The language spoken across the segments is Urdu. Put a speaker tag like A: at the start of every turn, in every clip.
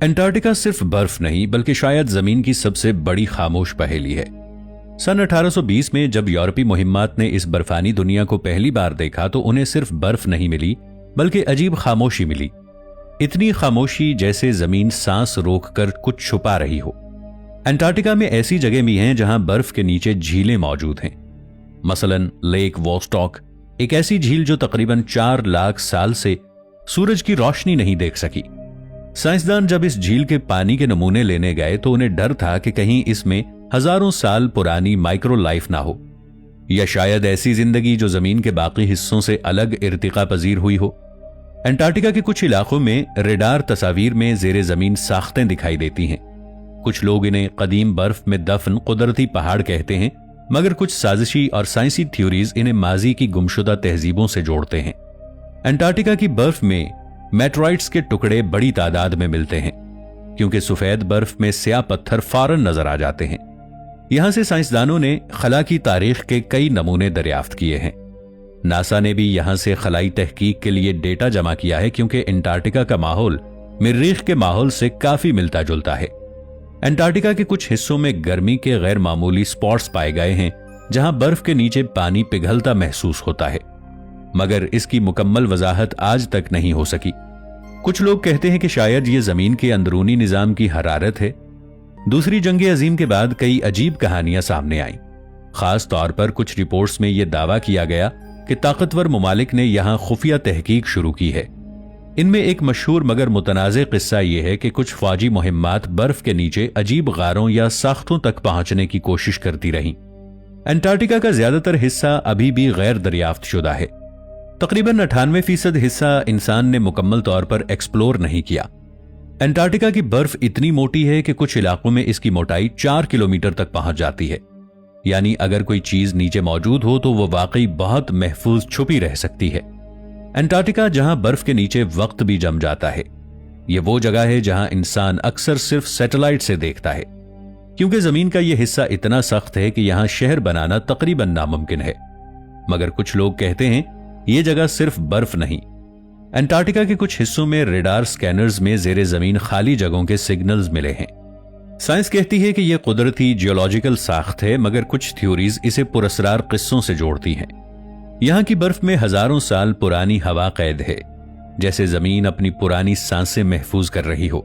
A: انٹارکٹیکا صرف برف نہیں بلکہ شاید زمین کی سب سے بڑی خاموش پہیلی ہے۔ سن 1820 میں جب یورپی مہمات نے اس برفانی دنیا کو پہلی بار دیکھا تو انہیں صرف برف نہیں ملی بلکہ عجیب خاموشی ملی، اتنی خاموشی جیسے زمین سانس روک کر کچھ چھپا رہی ہو۔ انٹارکٹیکا میں ایسی جگہ بھی ہیں جہاں برف کے نیچے جھیلیں موجود ہیں، مثلاً لیک ووسٹاک، ایک ایسی جھیل جو تقریباً 4 لاکھ سال سے سورج کی روشنی نہیں دیکھ سکی۔ سائنسدان جب اس جھیل کے پانی کے نمونے لینے گئے تو انہیں ڈر تھا کہ کہیں اس میں ہزاروں سال پرانی مائکرو لائف نہ ہو، یا شاید ایسی زندگی جو زمین کے باقی حصوں سے الگ ارتقا پذیر ہوئی ہو۔ انٹارکٹیکا کے کچھ علاقوں میں ریڈار تصاویر میں زیر زمین ساختیں دکھائی دیتی ہیں۔ کچھ لوگ انہیں قدیم برف میں دفن قدرتی پہاڑ کہتے ہیں، مگر کچھ سازشی اور سائنسی تھیوریز انہیں ماضی کی گمشدہ تہذیبوں سے جوڑتے ہیں۔ انٹارکٹیکا کی برف میں میٹرائٹس کے ٹکڑے بڑی تعداد میں ملتے ہیں، کیونکہ سفید برف میں سیاہ پتھر فوراً نظر آ جاتے ہیں۔ یہاں سے سائنسدانوں نے خلا کی تاریخ کے کئی نمونے دریافت کیے ہیں۔ ناسا نے بھی یہاں سے خلائی تحقیق کے لیے ڈیٹا جمع کیا ہے، کیونکہ انٹارکٹیکا کا ماحول مریخ کے ماحول سے کافی ملتا جلتا ہے۔ انٹارکٹیکا کے کچھ حصوں میں گرمی کے غیر معمولی سپاٹس پائے گئے ہیں جہاں برف کے نیچے پانی پگھلتا محسوس ہوتا ہے، مگر اس کی مکمل وضاحت آج تک نہیں ہو سکی۔ کچھ لوگ کہتے ہیں کہ شاید یہ زمین کے اندرونی نظام کی حرارت ہے۔ دوسری جنگ عظیم کے بعد کئی عجیب کہانیاں سامنے آئیں۔ خاص طور پر کچھ رپورٹس میں یہ دعویٰ کیا گیا کہ طاقتور ممالک نے یہاں خفیہ تحقیق شروع کی ہے۔ ان میں ایک مشہور مگر متنازع قصہ یہ ہے کہ کچھ فوجی مہمات برف کے نیچے عجیب غاروں یا ساختوں تک پہنچنے کی کوشش کرتی رہیں۔ انٹارکٹیکا کا زیادہ تر حصہ ابھی بھی غیر دریافت شدہ ہے۔ تقریباً 98% حصہ انسان نے مکمل طور پر ایکسپلور نہیں کیا۔ انٹارکٹیکا کی برف اتنی موٹی ہے کہ کچھ علاقوں میں اس کی موٹائی 4 کلومیٹر تک پہنچ جاتی ہے، یعنی اگر کوئی چیز نیچے موجود ہو تو وہ واقعی بہت محفوظ چھپی رہ سکتی ہے۔ انٹارکٹیکا جہاں برف کے نیچے وقت بھی جم جاتا ہے، یہ وہ جگہ ہے جہاں انسان اکثر صرف سیٹلائٹ سے دیکھتا ہے، کیونکہ زمین کا یہ حصہ اتنا سخت ہے کہ یہاں شہر بنانا تقریباً ناممکن ہے۔ مگر کچھ لوگ کہتے ہیں یہ جگہ صرف برف نہیں، انٹارکٹیکا کے کچھ حصوں میں ریڈار سکینرز میں زیر زمین خالی جگہوں کے سگنلز ملے ہیں۔ سائنس کہتی ہے کہ یہ قدرتی جیولوجیکل ساخت ہے، مگر کچھ تھیوریز اسے پراسرار قصوں سے جوڑتی ہیں۔ یہاں کی برف میں ہزاروں سال پرانی ہوا قید ہے، جیسے زمین اپنی پرانی سانسیں محفوظ کر رہی ہو۔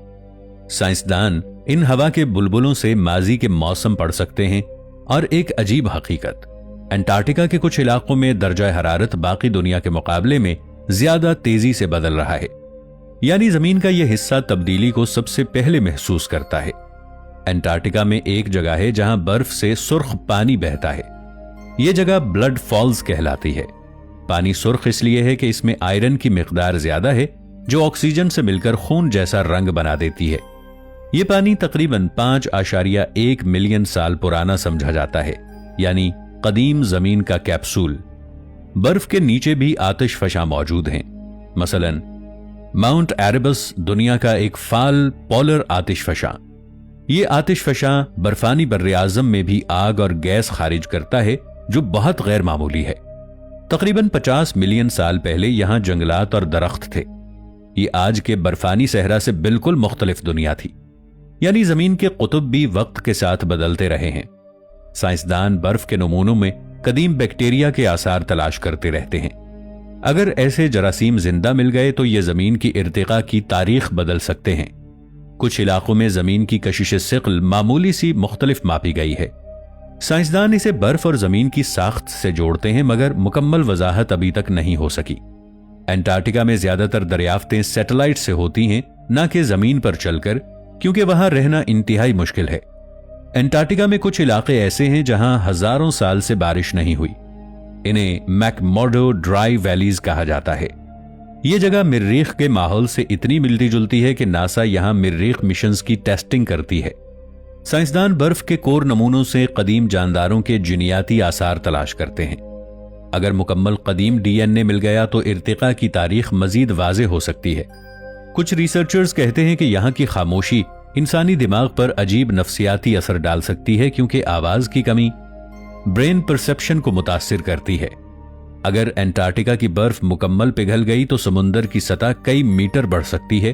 A: سائنسدان ان ہوا کے بلبلوں سے ماضی کے موسم پڑھ سکتے ہیں، اور ایک عجیب حقیقت، انٹارکٹیکا کے کچھ علاقوں میں درجہ حرارت باقی دنیا کے مقابلے میں زیادہ تیزی سے بدل رہا ہے، یعنی زمین کا یہ حصہ تبدیلی کو سب سے پہلے محسوس کرتا ہے۔ انٹارکٹیکا میں ایک جگہ ہے جہاں برف سے سرخ پانی بہتا ہے، یہ جگہ بلڈ فالز کہلاتی ہے۔ پانی سرخ اس لیے ہے کہ اس میں آئرن کی مقدار زیادہ ہے جو آکسیجن سے مل کر خون جیسا رنگ بنا دیتی ہے۔ یہ پانی تقریباً 5.1 ملین سال پرانا سمجھا جاتا ہے، یعنی قدیم زمین کا کیپسول۔ برف کے نیچے بھی آتش فشاں موجود ہیں، مثلاً ماؤنٹ ایربس دنیا کا ایک فعال پولر آتش فشاں۔ یہ آتش فشاں برفانی براعظم میں بھی آگ اور گیس خارج کرتا ہے جو بہت غیر معمولی ہے۔ تقریباً 50 ملین سال پہلے یہاں جنگلات اور درخت تھے۔ یہ آج کے برفانی صحرا سے بالکل مختلف دنیا تھی، یعنی زمین کے قطب بھی وقت کے ساتھ بدلتے رہے ہیں۔ سائنسدان برف کے نمونوں میں قدیم بیکٹیریا کے آثار تلاش کرتے رہتے ہیں۔ اگر ایسے جراثیم زندہ مل گئے تو یہ زمین کی ارتقاء کی تاریخ بدل سکتے ہیں۔ کچھ علاقوں میں زمین کی کشش ثقل معمولی سی مختلف ماپی گئی ہے۔ سائنسدان اسے برف اور زمین کی ساخت سے جوڑتے ہیں، مگر مکمل وضاحت ابھی تک نہیں ہو سکی۔ انٹارکٹیکا میں زیادہ تر دریافتیں سیٹلائٹ سے ہوتی ہیں، نہ کہ زمین پر چل کر، کیونکہ وہاں رہنا انتہائی مشکل ہے۔ انٹارکٹیکا میں کچھ علاقے ایسے ہیں جہاں ہزاروں سال سے بارش نہیں ہوئی، انہیں میک مرڈو ڈرائی ویلیز کہا جاتا ہے۔ یہ جگہ مریخ کے ماحول سے اتنی ملتی جلتی ہے کہ ناسا یہاں مریخ مشنز کی ٹیسٹنگ کرتی ہے۔ سائنسدان برف کے کور نمونوں سے قدیم جانداروں کے جینیاتی آثار تلاش کرتے ہیں۔ اگر مکمل قدیم ڈی این اے مل گیا تو ارتقاء کی تاریخ مزید واضح ہو سکتی ہے۔ کچھ ریسرچرز کہتے ہیں کہ یہاں کی خاموشی انسانی دماغ پر عجیب نفسیاتی اثر ڈال سکتی ہے، کیونکہ آواز کی کمی برین پرسیپشن کو متاثر کرتی ہے۔ اگر انٹارکٹیکا کی برف مکمل پگھل گئی تو سمندر کی سطح کئی میٹر بڑھ سکتی ہے،